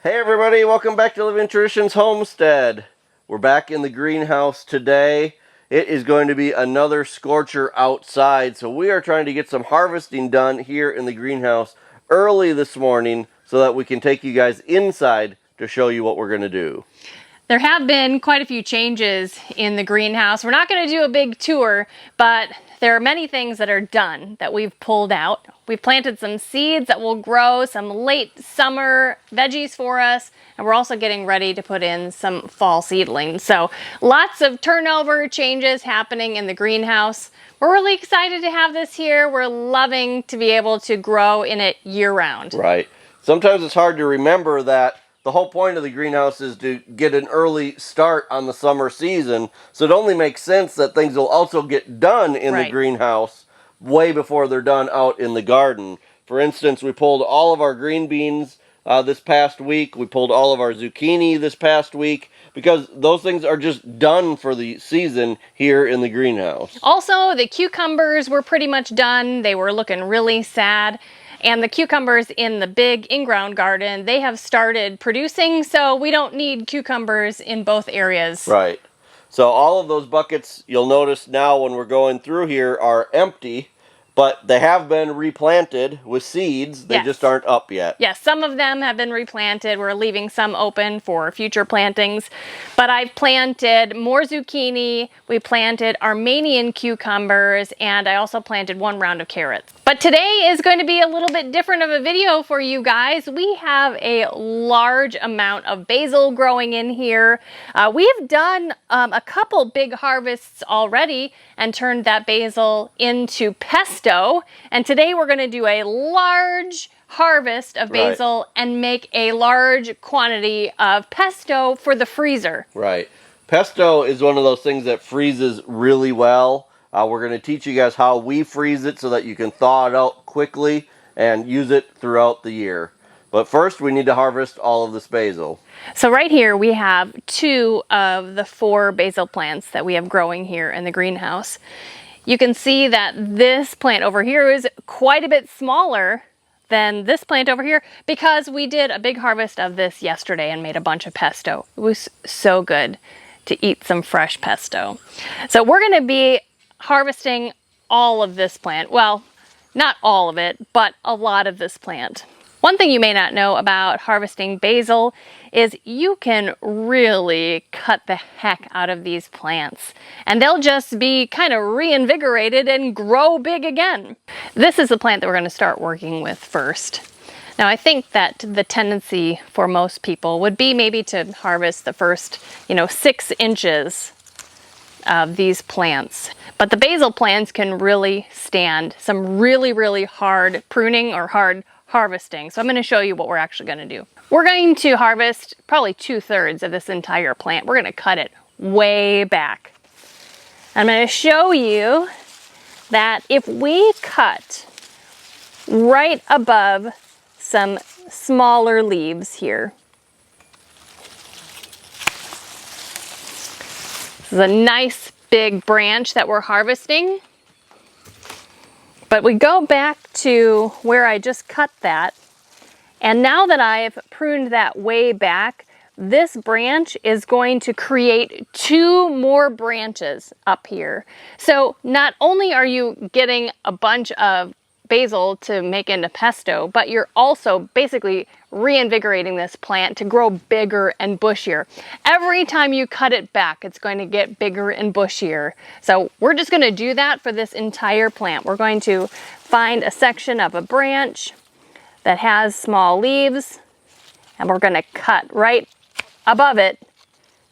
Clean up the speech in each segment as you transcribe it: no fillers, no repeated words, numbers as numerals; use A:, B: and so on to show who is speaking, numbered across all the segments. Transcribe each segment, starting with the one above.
A: Hey everybody, welcome back to Living Traditions Homestead. We're back in the greenhouse today. It is going to be another scorcher outside, so we are trying to get some harvesting done here in the greenhouse early this morning so that we can take you guys inside to show you what we're going to do.
B: There have been quite a few changes in the greenhouse. We're not going to do a big tour, but there are many things that are done that we've pulled out. We've planted some seeds that will grow some late summer veggies for us, and we're also getting ready to put in some fall seedlings. So lots of turnover changes happening in the greenhouse. We're really excited to have this here. We're loving to be able to grow in it year-round.
A: Right. Sometimes it's hard to remember that the whole point of the greenhouse is to get an early start on the summer season, so it only makes sense that things will also get done in the greenhouse way before they're done out in the garden. For instance, we pulled all of our green beans this past week. We pulled all of our zucchini this past week because those things are just done for the season here in the greenhouse.
B: Also, the cucumbers were pretty much done. They were looking really sad. And the cucumbers in the big in-ground garden, they have started producing, so we don't need cucumbers in both areas.
A: Right. So all of those buckets, you'll notice now when we're going through here, are empty, but they have been replanted with seeds. They just aren't up yet.
B: Yes, some of them have been replanted. We're leaving some open for future plantings. But I've planted more zucchini. We planted Armenian cucumbers, and I also planted one round of carrots. But today is going to be a little bit different of a video for you guys. We have a large amount of basil growing in here. We've done a couple big harvests already and turned that basil into pesto. And today we're going to do a large harvest of basil and make a large quantity of pesto for the freezer.
A: Right. Pesto is one of those things that freezes really well. We're going to teach you guys how we freeze it so that you can thaw it out quickly and use it throughout the year. But first, we need to harvest all of this basil.
B: So right here we have 2 of the 4 basil plants that we have growing here in the greenhouse. You can see that this plant over here is quite a bit smaller than this plant over here because we did a big harvest of this yesterday and made a bunch of pesto. It was so good to eat some fresh pesto. So we're going to be harvesting all of this plant. Well, not all of it, but a lot of this plant. One thing you may not know about harvesting basil is you can really cut the heck out of these plants and they'll just be kind of reinvigorated and grow big again. This is the plant that we're going to start working with first. Now I think that the tendency for most people would be maybe to harvest the first, 6 inches of these plants. But the basil plants can really stand some really, really hard pruning or hard harvesting. So I'm going to show you what we're actually going to do. We're going to harvest probably 2/3 of this entire plant. We're going to cut it way back. I'm going to show you that if we cut right above some smaller leaves here, this is a nice big branch that we're harvesting. But we go back to where I just cut that, and now that I've pruned that way back, this branch is going to create 2 more branches up here. So not only are you getting a bunch of basil to make into pesto, but you're also basically reinvigorating this plant to grow bigger and bushier. Every time you cut it back, it's going to get bigger and bushier. So we're just going to do that for this entire plant. We're going to find a section of a branch that has small leaves, and we're going to cut right above it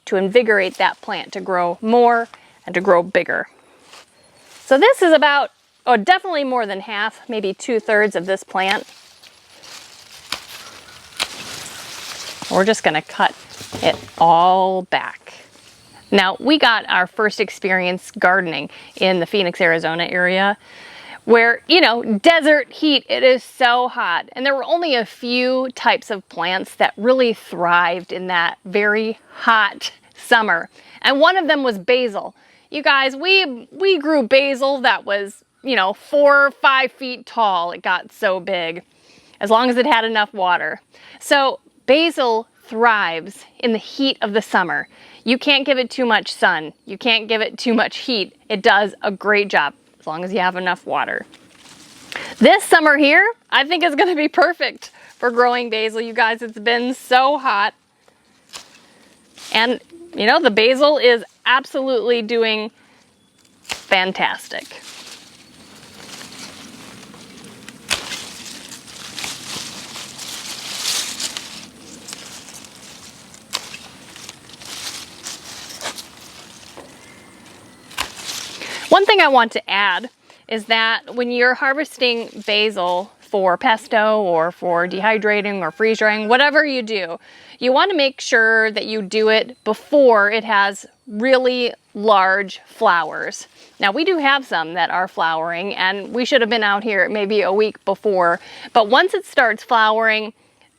B: to invigorate that plant to grow more and to grow bigger. So this is about definitely more than half, maybe 2/3 of this plant. We're just going to cut it all back. Now, we got our first experience gardening in the Phoenix, Arizona area where, desert heat, it is so hot. And there were only a few types of plants that really thrived in that very hot summer. And one of them was basil. You guys, we grew basil that was 4 or 5 feet tall. It got so big, as long as it had enough water. So basil thrives in the heat of the summer. You can't give it too much sun. You can't give it too much heat. It does a great job as long as you have enough water. This summer here, I think is going to be perfect for growing basil. You guys, it's been so hot. And, you know, the basil is absolutely doing fantastic. One thing I want to add is that when you're harvesting basil for pesto or for dehydrating or freeze drying, whatever you do, you want to make sure that you do it before it has really large flowers. Now we do have some that are flowering, and we should have been out here maybe a week before, but once it starts flowering,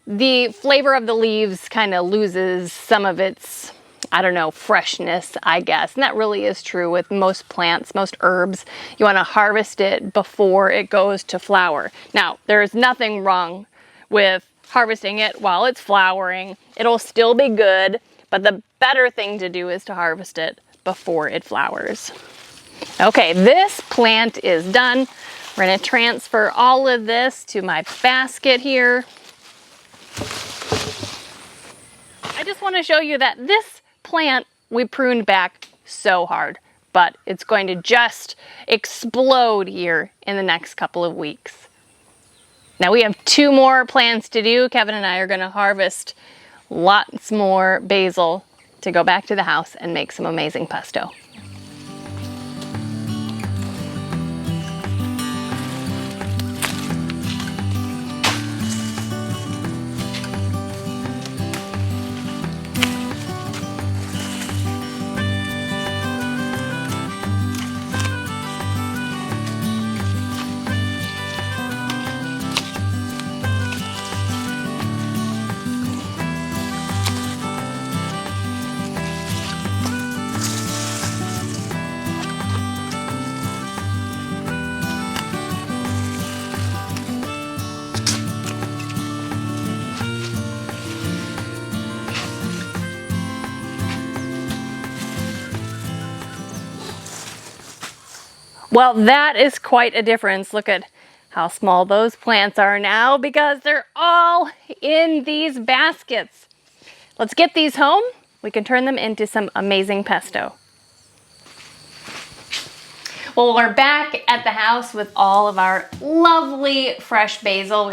B: the flavor of the leaves kind of loses some of its, I don't know, freshness, I guess. And that really is true with most plants, most herbs. You want to harvest it before it goes to flower. Now, there is nothing wrong with harvesting it while it's flowering. It'll still be good, but the better thing to do is to harvest it before it flowers. Okay, this plant is done. We're going to transfer all of this to my basket here. I just want to show you that this plant we pruned back so hard, but it's going to just explode here in the next couple of weeks. Now we have 2 more plants to do. Kevin and I are going to harvest lots more basil to go back to the house and make some amazing pesto. Well, that is quite a difference. Look at how small those plants are now because they're all in these baskets. Let's get these home. We can turn them into some amazing pesto. Well, we're back at the house with all of our lovely fresh basil.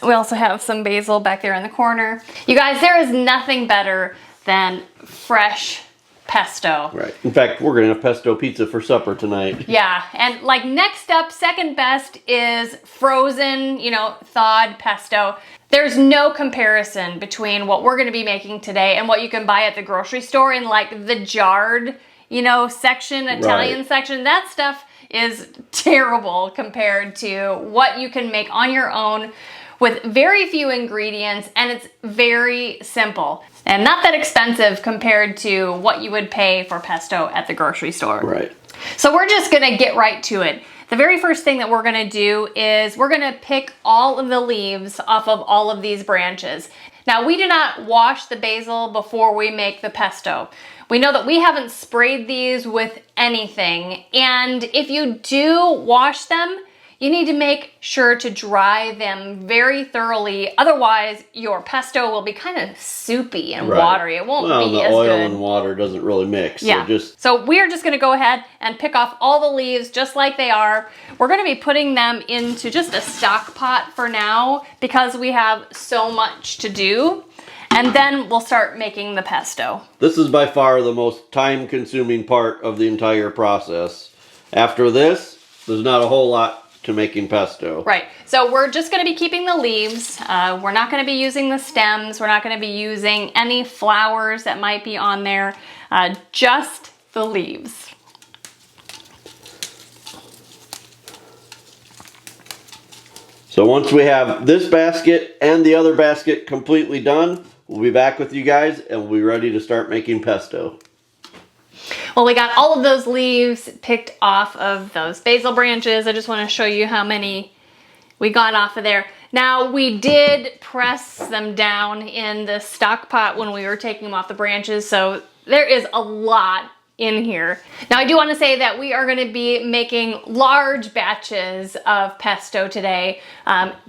B: We also have some basil back there in the corner. You guys, there is nothing better than fresh pesto.
A: Right. In fact, we're gonna have pesto pizza for supper tonight.
B: Yeah, and like next up, second best is frozen, you know, thawed pesto. There's no comparison between what we're gonna be making today and what you can buy at the grocery store in like the jarred, you know, section, Italian section. That stuff is terrible compared to what you can make on your own with very few ingredients, and it's very simple and not that expensive compared to what you would pay for pesto at the grocery store.
A: Right.
B: So we're just gonna get right to it. The very first thing that we're gonna do is we're gonna pick all of the leaves off of all of these branches. Now, we do not wash the basil before we make the pesto. We know that we haven't sprayed these with anything, and if you do wash them, you need to make sure to dry them very thoroughly. Otherwise, your pesto will be kind of soupy and watery. It won't be as good.
A: The oil and water doesn't really mix.
B: Yeah. So we're just going to go ahead and pick off all the leaves just like they are. We're going to be putting them into just a stock pot for now because we have so much to do. And then we'll start making the pesto.
A: This is by far the most time-consuming part of the entire process. After this, there's not a whole lot to making pesto.
B: Right. So we're just going to be keeping the leaves. We're not going to be using the stems. We're not going to be using any flowers that might be on there. Just the leaves.
A: So once we have this basket and the other basket completely done, we'll be back with you guys and we'll be ready to start making pesto.
B: Well, we got all of those leaves picked off of those basil branches. I just want to show you how many we got off of there. Now, we did press them down in the stock pot when we were taking them off the branches, so there is a lot in here. Now, I do want to say that we are going to be making large batches of pesto today,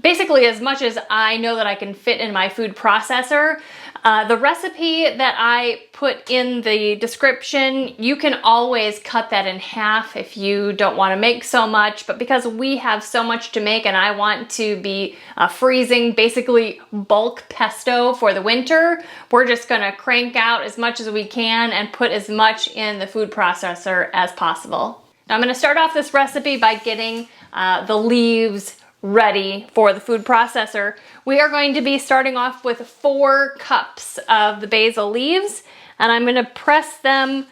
B: basically as much as I know that I can fit in my food processor. The recipe that I put in the description, you can always cut that in half if you don't want to make so much, but because we have so much to make and I want to be freezing basically bulk pesto for the winter, we're just going to crank out as much as we can and put as much in the food processor as possible. Now, I'm going to start off this recipe by getting the leaves ready for the food processor. We are going to be starting off with 4 cups of the basil leaves, and I'm going to press them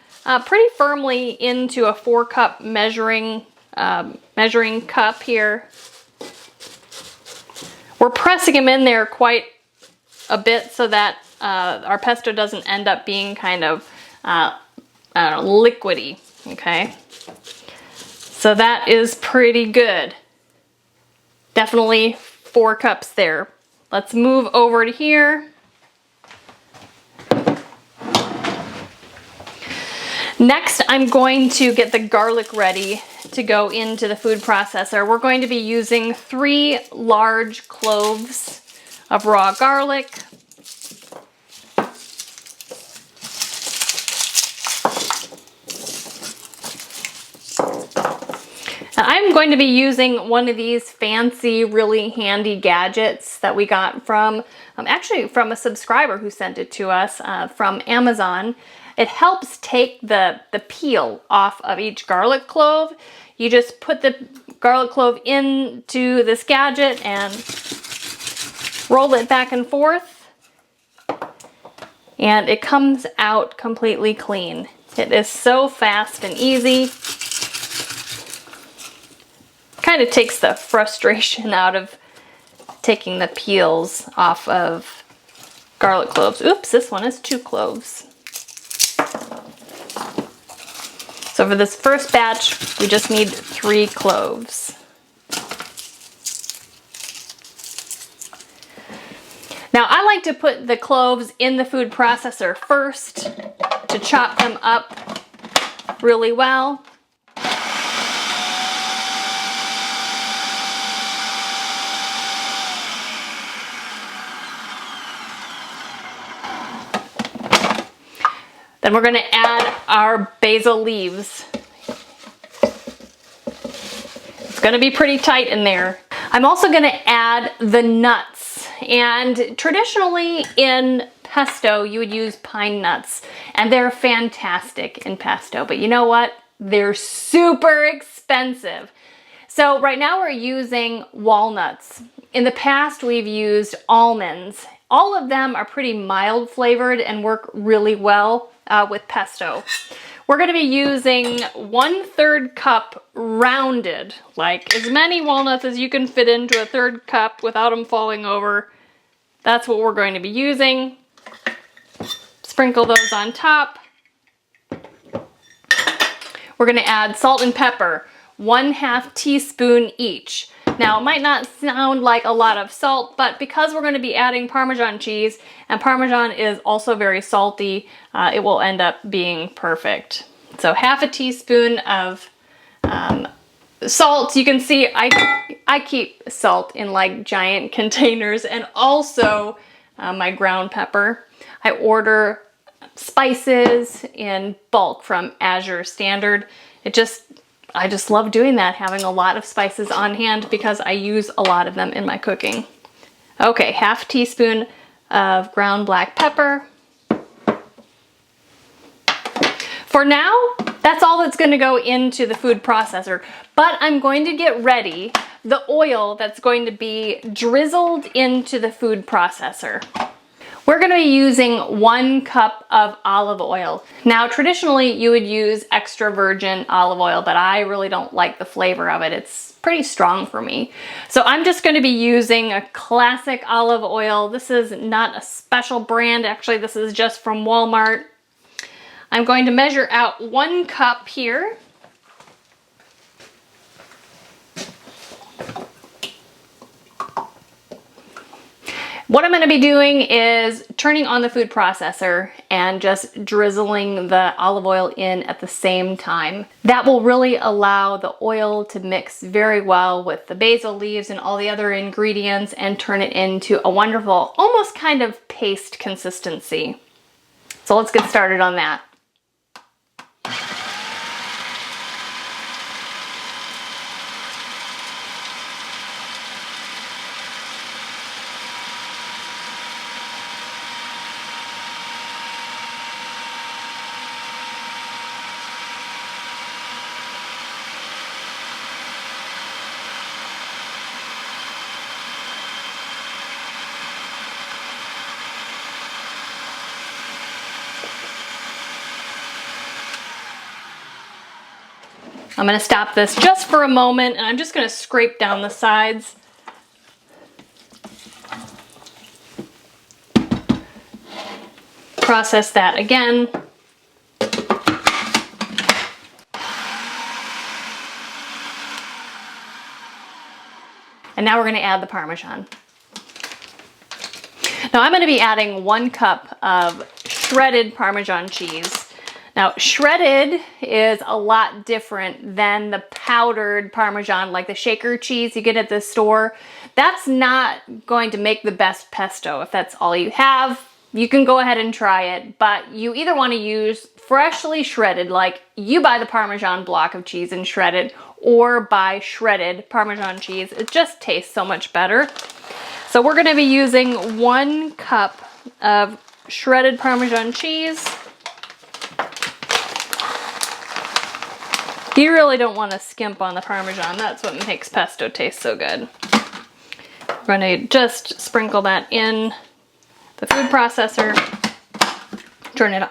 B: pretty firmly into a 4-cup measuring cup here. We're pressing them in there quite a bit so that our pesto doesn't end up being kind of liquidy, okay? So that is pretty good. Definitely 4 cups there. Let's move over to here. Next, I'm going to get the garlic ready to go into the food processor. We're going to be using 3 large cloves of raw garlic. I'm going to be using one of these fancy, really handy gadgets that we got from, actually from a subscriber who sent it to us from Amazon. It helps take the peel off of each garlic clove. You just put the garlic clove into this gadget and roll it back and forth, and it comes out completely clean. It is so fast and easy. Kind of takes the frustration out of taking the peels off of garlic cloves. Oops, this one is 2 cloves. So for this first batch, we just need 3 cloves. Now, I like to put the cloves in the food processor first to chop them up really well. Then we're going to add our basil leaves. It's going to be pretty tight in there. I'm also going to add the nuts. And traditionally in pesto, you would use pine nuts. And they're fantastic in pesto. But you know what? They're super expensive. So right now we're using walnuts. In the past, we've used almonds. All of them are pretty mild flavored and work really well with pesto. We're going to be using 1/3 cup rounded, like as many walnuts as you can fit into a 1/3 cup without them falling over. That's what we're going to be using. Sprinkle those on top. We're going to add salt and pepper, 1/2 teaspoon each. Now, it might not sound like a lot of salt, but because we're going to be adding Parmesan cheese, and Parmesan is also very salty, it will end up being perfect. So 1/2 teaspoon of salt. You can see I keep salt in like giant containers, and also my ground pepper. I order spices in bulk from Azure Standard. I just love doing that, having a lot of spices on hand because I use a lot of them in my cooking. Okay, 1/2 teaspoon of ground black pepper. For now, that's all that's going to go into the food processor, but I'm going to get ready the oil that's going to be drizzled into the food processor. We're going to be using 1 cup of olive oil. Now, traditionally, you would use extra virgin olive oil, but I really don't like the flavor of it. It's pretty strong for me. So I'm just going to be using a classic olive oil. This is not a special brand. Actually, this is just from Walmart. I'm going to measure out 1 cup here. What I'm going to be doing is turning on the food processor and just drizzling the olive oil in at the same time. That will really allow the oil to mix very well with the basil leaves and all the other ingredients and turn it into a wonderful, almost kind of paste consistency. So let's get started on that. I'm going to stop this just for a moment, and I'm just going to scrape down the sides. Process that again. And now we're going to add the Parmesan. Now I'm going to be adding 1 cup of shredded Parmesan cheese. Now, shredded is a lot different than the powdered Parmesan, like the shaker cheese you get at the store. That's not going to make the best pesto. If that's all you have, you can go ahead and try it, but you either want to use freshly shredded, like you buy the Parmesan block of cheese and shred it, or buy shredded Parmesan cheese. It just tastes so much better. So we're going to be using 1 cup of shredded Parmesan cheese. You really don't want to skimp on the Parmesan. That's what makes pesto taste so good. We're going to just sprinkle that in the food processor. Turn it on.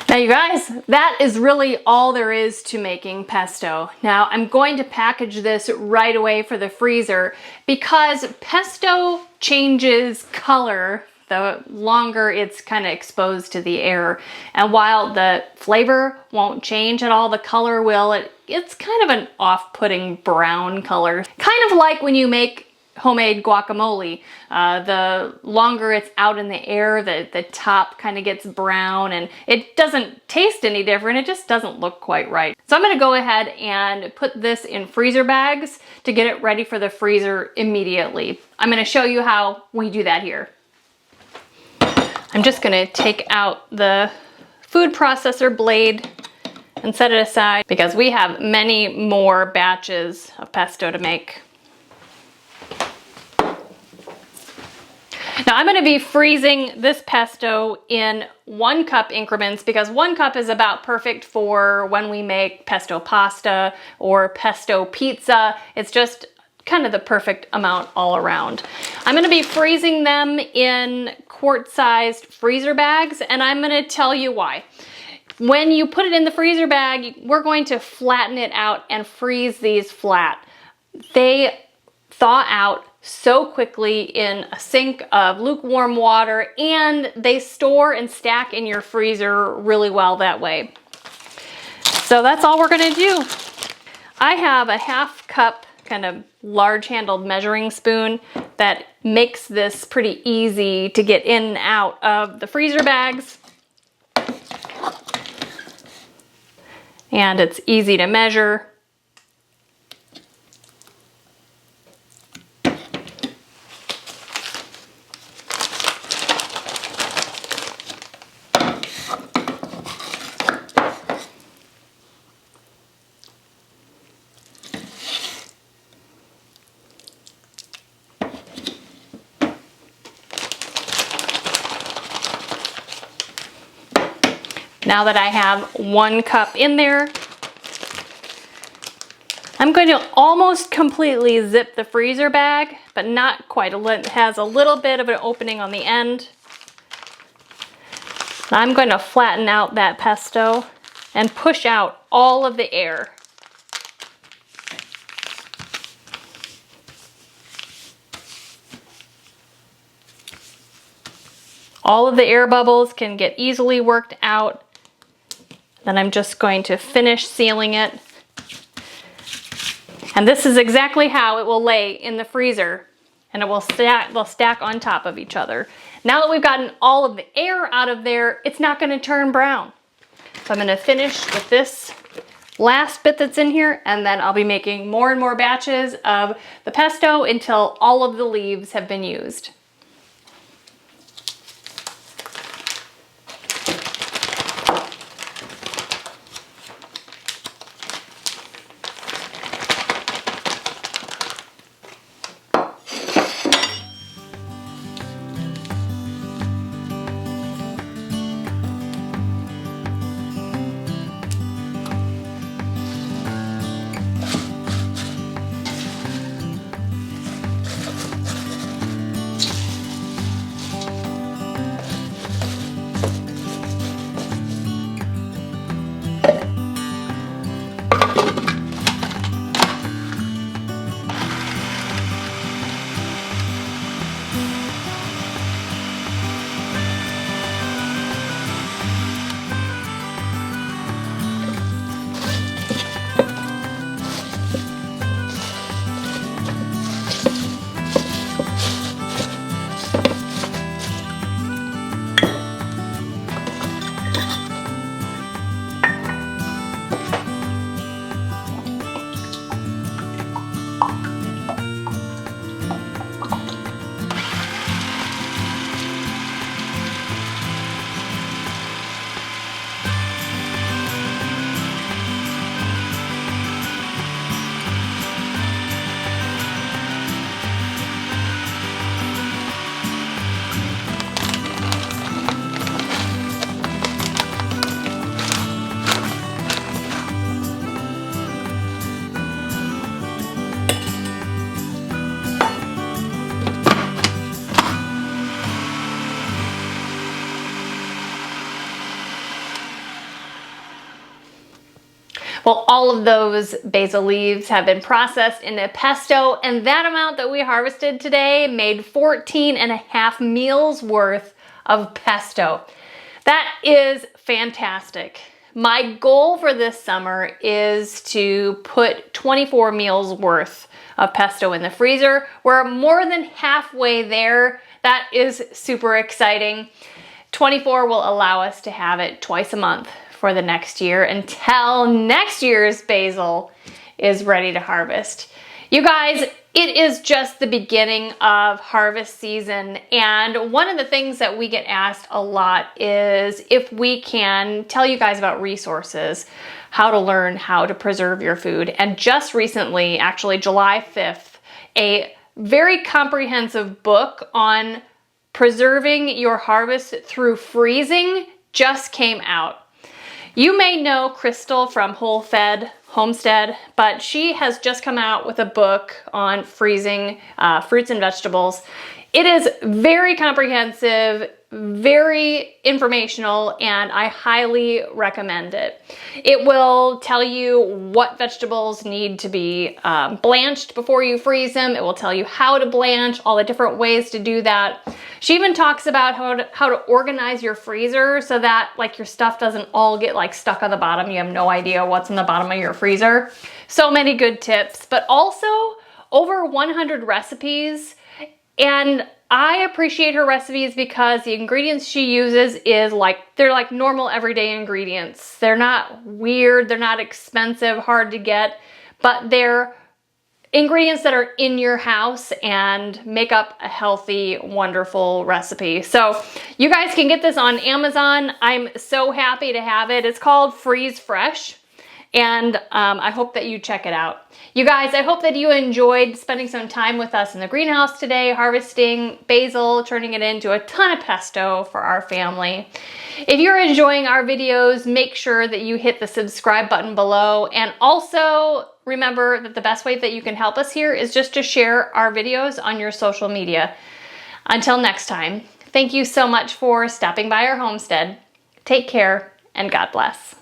B: Now you guys, that is really all there is to making pesto. Now I'm going to package this right away for the freezer because pesto changes color the longer it's kind of exposed to the air. And while the flavor won't change at all, the color will. It's kind of an off-putting brown color. Kind of like when you make homemade guacamole. The longer it's out in the air, the top kind of gets brown and it doesn't taste any different. It just doesn't look quite right. So I'm going to go ahead and put this in freezer bags to get it ready for the freezer immediately. I'm going to show you how we do that here. I'm just going to take out the food processor blade and set it aside because we have many more batches of pesto to make. Now I'm going to be freezing this pesto in 1 cup increments because 1 cup is about perfect for when we make pesto pasta or pesto pizza. It's just kind of the perfect amount all around. I'm going to be freezing them in quart-sized freezer bags, and I'm going to tell you why. When you put it in the freezer bag, we're going to flatten it out and freeze these flat. They thaw out so quickly in a sink of lukewarm water, and they store and stack in your freezer really well that way. So that's all we're going to do. I have a 1/2 cup kind of large handled measuring spoon that makes this pretty easy to get in and out of the freezer bags. And it's easy to measure. Now that I have 1 cup in there, I'm going to almost completely zip the freezer bag, but not quite. It has a little bit of an opening on the end. I'm going to flatten out that pesto and push out all of the air. All of the air bubbles can get easily worked out Then I'm just going to finish sealing it. And this is exactly how it will lay in the freezer, and it will they'll stack on top of each other. Now that we've gotten all of the air out of there, it's not going to turn brown. So I'm going to finish with this last bit that's in here, and then I'll be making more and more batches of the pesto until all of the leaves have been used. Well, all of those basil leaves have been processed into pesto, and that amount that we harvested today made 14.5 meals worth of pesto. That is fantastic. My goal for this summer is to put 24 meals worth of pesto in the freezer. We're more than halfway there. That is super exciting. 24 will allow us to have it twice a month for the next year until next year's basil is ready to harvest. You guys, it is just the beginning of harvest season, and one of the things that we get asked a lot is if we can tell you guys about resources, how to learn how to preserve your food. And just recently, actually July 5th, a very comprehensive book on preserving your harvest through freezing just came out. You may know Crystal from Homestead, but she has just come out with a book on freezing fruits and vegetables. It is very comprehensive, very informational, and I highly recommend it. It will tell you what vegetables need to be blanched before you freeze them. It will tell you how to blanch, all the different ways to do that. She even talks about how to organize your freezer so that like your stuff doesn't all get like stuck on the bottom. You have no idea what's in the bottom of your freezer. So many good tips, but also over 100 recipes. And I appreciate her recipes because the ingredients she uses they're like normal everyday ingredients. They're not weird, they're not expensive, hard to get, but they're ingredients that are in your house and make up a healthy, wonderful recipe. So you guys can get this on Amazon. I'm so happy to have it. It's called Freeze Fresh. And I hope that you check it out. You guys, I hope that you enjoyed spending some time with us in the greenhouse today, harvesting basil, turning it into a ton of pesto for our family. If you're enjoying our videos, make sure that you hit the subscribe button below. And also remember that the best way that you can help us here is just to share our videos on your social media. Until next time, thank you so much for stopping by our homestead. Take care and God bless.